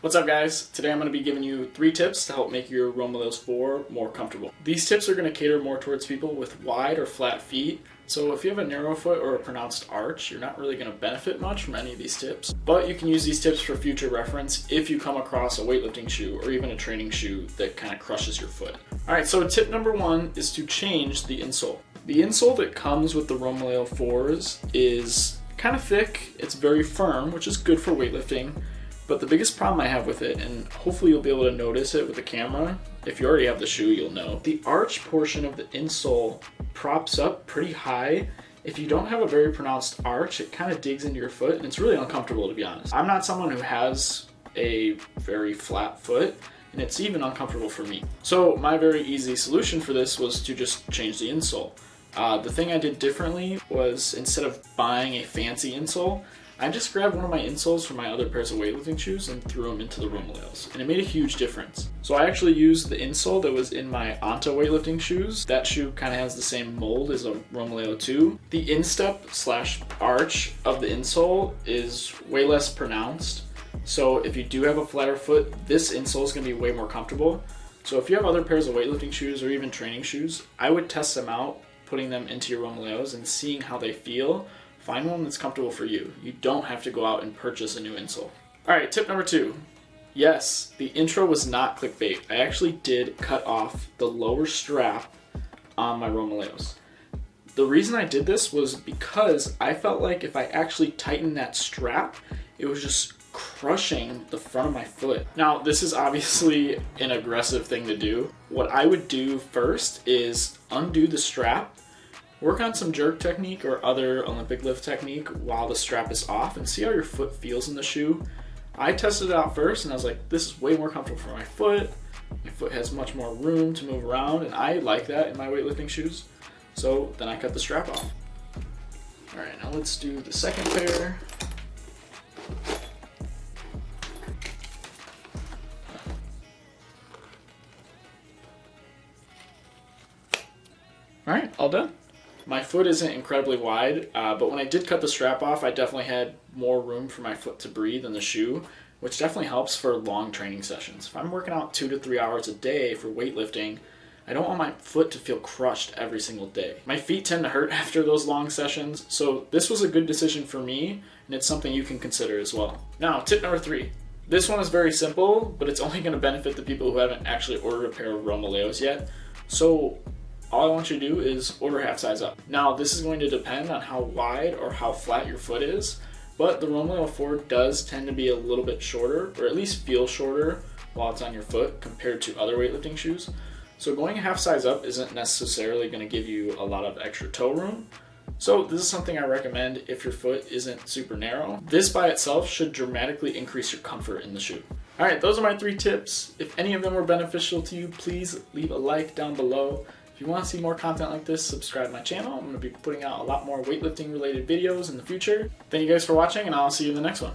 What's up guys? Today I'm going to be giving you 3 tips to help make your Romaleos 4 more comfortable. These tips are going to cater more towards people with wide or flat feet. So if you have a narrow foot or a pronounced arch, you're not really going to benefit much from any of these tips. But you can use these tips for future reference if you come across a weightlifting shoe or even a training shoe that kind of crushes your foot. Alright, so tip number 1 is to change the insole. The insole that comes with the Romaleo 4s is kind of thick, it's very firm, which is good for weightlifting. But the biggest problem I have with it, and hopefully you'll be able to notice it with the camera, if you already have the shoe you'll know, the arch portion of the insole props up pretty high. If you don't have a very pronounced arch, it kind of digs into your foot and it's really uncomfortable, to be honest. I'm not someone who has a very flat foot, and it's even uncomfortable for me. So my very easy solution for this was to just change the insole. The thing I did differently was, instead of buying a fancy insole, I just grabbed one of my insoles from my other pairs of weightlifting shoes and threw them into the Romaleos, and it made a huge difference. So I actually used the insole that was in my Anta weightlifting shoes. That shoe kind of has the same mold as a Romaleo 2. The instep / arch of the insole is way less pronounced. So if you do have a flatter foot, this insole is going to be way more comfortable. So if you have other pairs of weightlifting shoes or even training shoes, I would test them out, putting them into your Romaleos and seeing how they feel. Find one that's comfortable for you. You don't have to go out and purchase a new insole. Alright, tip number 2. Yes, the intro was not clickbait. I actually did cut off the lower strap on my Romaleos. The reason I did this was because I felt like if I actually tightened that strap, it was just crushing the front of my foot. Now, this is obviously an aggressive thing to do. What I would do first is undo the strap, work on some jerk technique or other Olympic lift technique while the strap is off, and see how your foot feels in the shoe. I tested it out first and I was like, this is way more comfortable for my foot. My foot has much more room to move around, and I like that in my weightlifting shoes. So then I cut the strap off. Alright, now let's do the second pair. Alright, all done. My foot isn't incredibly wide, but when I did cut the strap off, I definitely had more room for my foot to breathe in the shoe, which definitely helps for long training sessions. If I'm working out 2 to 3 hours a day for weightlifting, I don't want my foot to feel crushed every single day. My feet tend to hurt after those long sessions, so this was a good decision for me, and it's something you can consider as well. Now, tip number 3. This one is very simple, but it's only going to benefit the people who haven't actually ordered a pair of Romaleos yet. So all I want you to do is order half size up. Now, this is going to depend on how wide or how flat your foot is, but the Romaleo 4 does tend to be a little bit shorter, or at least feel shorter while it's on your foot compared to other weightlifting shoes. So going half size up isn't necessarily going to give you a lot of extra toe room. So this is something I recommend if your foot isn't super narrow. This by itself should dramatically increase your comfort in the shoe. Alright, those are my 3 tips. If any of them were beneficial to you, please leave a like down below. If you want to see more content like this, subscribe to my channel. I'm going to be putting out a lot more weightlifting related videos in the future. Thank you guys for watching, and I'll see you in the next one.